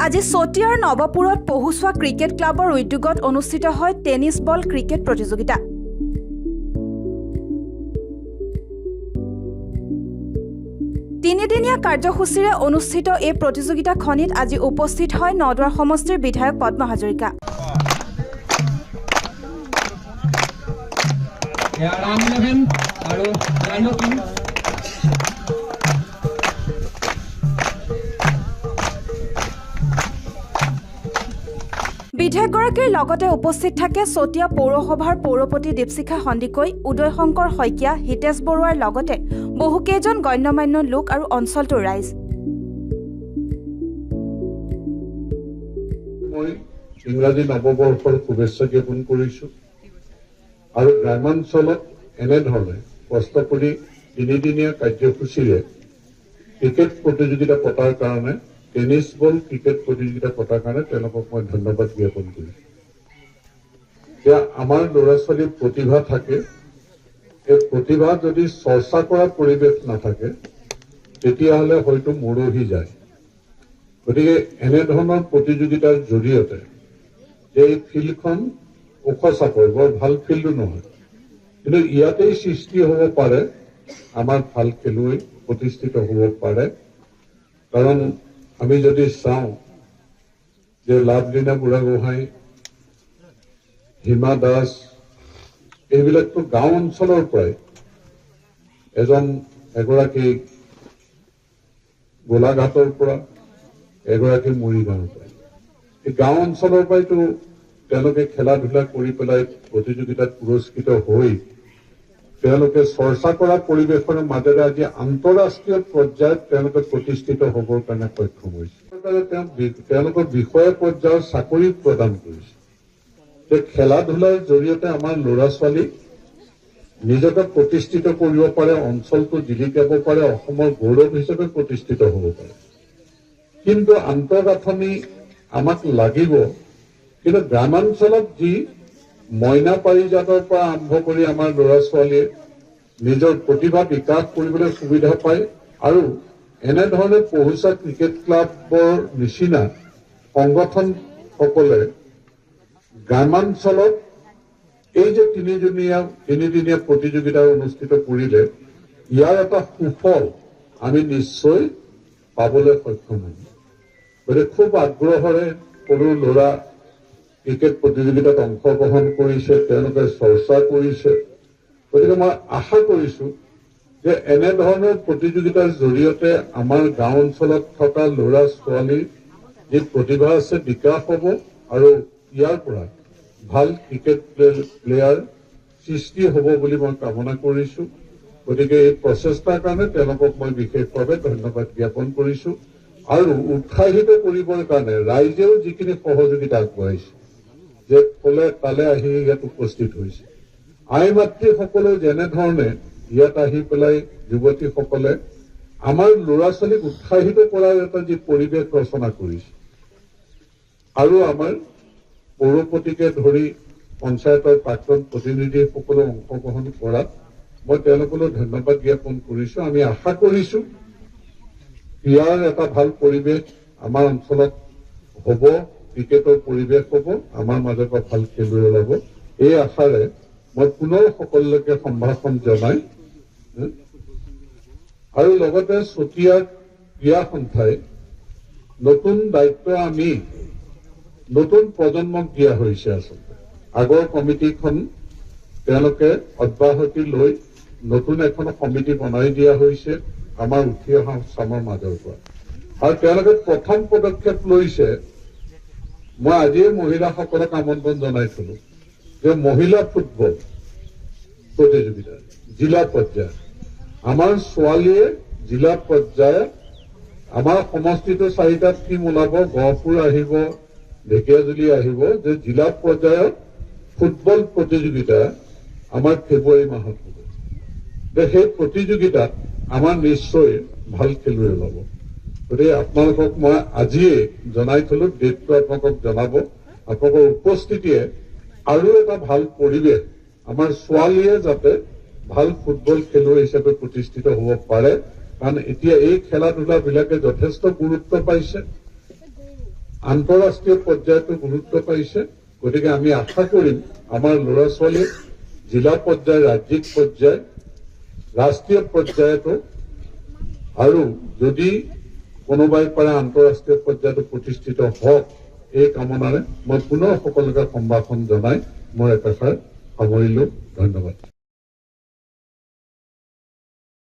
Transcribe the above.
আজি চতিয়াৰ নৱপুৰত পহুচোৱা ক্ৰিকেট ক্লাবৰ উদ্যোগত অনুষ্ঠিত হয় টেনিছ বল ক্ৰিকেট প্ৰতিযোগিতা। তিনিদিনীয়া কাৰ্যসূচীৰে অনুষ্ঠিত এই প্ৰতিযোগিতাখনিত আজি উপস্থিত হয় নদুৱাৰ সমষ্টিৰ বিধায়ক পদ্ম হাজৰিকা। বিধায়কগৰাকীৰ লগতে উপস্থিত থাকে চতিয়া পৌৰসভাৰ পৌৰপতি দীপশিখা সন্দিকৈ, উদয় শংকৰ শইকীয়া, হিতেশ বৰুৱাৰ লগতে বহুকেইজন গণ্যমান্য লোক আৰু অঞ্চলটোৰ ৰাইজ। মই ইংৰাজী নৱবৰ্ষৰ শুভেচ্ছা জ্ঞাপন কৰিছো আৰু গ্ৰামাঞ্চলত এনেধৰণে কষ্ট কৰি তিনিদিনীয়া কাৰ্যসূচীৰে ক্ৰিকেট প্ৰতিযোগিতা পতাৰ কাৰণে টেনিছ বল ক্ৰিকেট প্ৰতিযোগিতা পতাৰ কাৰণে তেওঁলোকক মই ধন্যবাদ জ্ঞাপন কৰিছো। যে আমাৰ ল'ৰা ছোৱালীৰ প্ৰতিভা থাকে, এই প্ৰতিভা যদি চৰ্চা কৰা পৰিৱেশ নাথাকে তেতিয়াহ'লে হয়তো মৰহি যায়। গতিকে এনেধৰণৰ প্ৰতিযোগিতাৰ জৰিয়তে এই ফিল্ডখন ওখ চাপৰ বৰ ভাল ফিল্ডো নহয়, কিন্তু ইয়াতেই সৃষ্টি হ'ব পাৰে আমাৰ ভাল খেলুৱৈ প্ৰতিষ্ঠিত হ'ব পাৰে। কাৰণ আমি যদি চাওঁ যে লাভলীনা বুঢ়াগোহাঁই, হিমা দাস এইবিলাকতো গাঁও অঞ্চলৰ পৰাই, এগৰাকী গোলাঘাটৰ পৰা, এগৰাকী মৰিগাঁৱৰ পৰা, এই গাঁও অঞ্চলৰ পৰাইতো তেওঁলোকে খেলা ধূলা কৰি পেলাই প্ৰতিযোগিতাত পুৰস্কৃত হৈ তেওঁলোকে চৰ্চা কৰা পৰিৱেশৰ মাজেৰে আজি আন্তঃৰাষ্ট্ৰীয় পৰ্যায়ত তেওঁলোকে প্ৰতিষ্ঠিত হ'বৰ কাৰণে সক্ষম হৈছে। তেওঁলোকৰ বিষয় পৰ্যায়ৰ চাকৰি প্ৰদান কৰিছে। যে খেলা ধূলাৰ জৰিয়তে আমাৰ ল'ৰা ছোৱালীক নিজকে প্ৰতিষ্ঠিত কৰিব পাৰে, অঞ্চলটো জিলিকাব পাৰে, অসমৰ গৌৰৱ হিচাপে প্ৰতিষ্ঠিত হ'ব পাৰে। কিন্তু আন্তঃগাঁথনি আমাক লাগিব। কিন্তু গ্ৰামাঞ্চলত যি মইনা পাৰিজাতৰ পৰা আৰম্ভ কৰি আমাৰ ল'ৰা ছোৱালীয়ে নিজৰ প্ৰতিভা বিকাশ কৰিবলৈ সুবিধা পায় আৰু এনেধৰণে পহুচা ক্ৰিকেট ক্লাবৰ নিচিনা সংগঠনসকলে গ্ৰামাঞ্চলত এই যে তিনিদিনীয়া প্ৰতিযোগিতা অনুষ্ঠিত কৰিলে ইয়াৰ এটা সুফল আমি নিশ্চয় পাবলৈ সক্ষম হ'ম। গতিকে খুব আগ্ৰহেৰে সৰু ল'ৰা ক্ৰিকেট প্ৰতিযোগিতাত অংশগ্ৰহণ কৰিছে, তেওঁলোকে চৰ্চা কৰিছে। গতিকে মই আশা কৰিছো যে এনেধৰণৰ প্ৰতিযোগিতাৰ জৰিয়তে আমাৰ গাঁও অঞ্চলত থকা ল'ৰা ছোৱালীৰ যি প্ৰতিভা আছে বিকাশ হ'ব আৰু ইয়াৰ পৰা ভাল ক্ৰিকেট প্লেয়াৰ সৃষ্টি হ'ব বুলি মই কামনা কৰিছো। গতিকে এই প্ৰচেষ্টাৰ কাৰণে তেওঁলোকক মই বিশেষভাৱে ধন্যবাদ জ্ঞাপন কৰিছো আৰু উৎসাহিত কৰিবৰ কাৰণে ৰাইজেও যিখিনি সহযোগিতা আগবঢ়াইছে, যে ক'লে তালে আহি ইয়াত উপস্থিত হৈছে। আই মাতৃসকলেও যেনেধৰণে ইয়াত আহি পেলাই যুৱতীসকলে আমাৰ ল'ৰা ছোৱালীক উৎসাহিত কৰাৰ এটা যি পৰিৱেশ ৰচনা কৰিছে আৰু আমাৰ পৌৰপতিকে ধৰি পঞ্চায়তৰ প্ৰাক্তন প্ৰতিনিধিসকলে অংশগ্ৰহণ কৰাত মই তেওঁলোকলৈ ধন্যবাদ জ্ঞাপন কৰিছো। আমি আশা কৰিছো ইয়াৰ এটা ভাল পৰিৱেশ আমাৰ অঞ্চলত হ'ব, ক্ৰিকেটৰ পৰিৱেশ হ'ব, আমাৰ মাজৰ পৰা ভাল খেলুৱৈ ওলাব। এই আশাৰে মই পুনৰ সকলোকে সম্ভাষণ জনাই আৰু লগতে চতিয়া ক্ৰীড়া সন্থাই নতুন দায়িত্ব আমি নতুন প্ৰজন্মক দিয়া হৈছে। আচলতে আগৰ কমিটিখন তেওঁলোকে অব্যাহতি লৈ নতুন এখন সমিতি বনাই দিয়া হৈছে আমাৰ উঠি অহা চামৰ মাজৰ পৰা, আৰু তেওঁলোকে প্ৰথম পদক্ষেপ লৈছে। মই আজিয়ে মহিলাসকলক আমন্ত্ৰণ জনাই থলো যে মহিলা ফুটবল প্ৰতিযোগিতা জিলা পৰ্যায়ত আমাৰ ছোৱালীয়ে জিলা পৰ্যায়ত আমাৰ সমষ্টিটো 4টাত টিম ওলাব, গহপুৰ আহিব, ঢেকীয়াজুলি আহিব, যে জিলা পৰ্যায়ত ফুটবল প্ৰতিযোগিতা আমাৰ ফেব্ৰুৱাৰী মাহত হ'ব। সেই প্ৰতিযোগিতাত আমাৰ নিশ্চয় ভাল খেলুৱৈ ওলাব। গতিকে আপোনালোকক মই আজিয়ে জনাই থলো, ডেটটো আপোনালোকক জনাব। আপোনালোকৰ উপস্থিতিয়ে আৰু এটা ভাল পৰিৱেশ আমাৰ ছোৱালীয়ে যাতে ভাল ফুটবল খেলুৱৈ হিচাপে প্ৰতিষ্ঠিত হ'ব পাৰে, কাৰণ এতিয়া এই খেলা ধূলাবিলাকে যথেষ্ট গুৰুত্ব পাইছে আন্তঃৰাষ্ট্ৰীয় পৰ্যায়তো গুৰুত্ব পাইছে। গতিকে আমি আশা কৰিম আমাৰ ল'ৰা ছোৱালীয়ে জিলা পৰ্যায়, ৰাজ্যিক পৰ্যায়, ৰাষ্ট্ৰীয় পৰ্যায়তো, আৰু যদি কোনোবাই পাৰে আন্তঃৰাষ্ট্ৰীয় পৰ্যায়তো প্ৰতিষ্ঠিত হওক, এই কামনাৰে মই পুনৰ সকলোকে সম্ভাষণ জনাই মোৰ একাষাৰ সামৰিলো। ধন্যবাদ।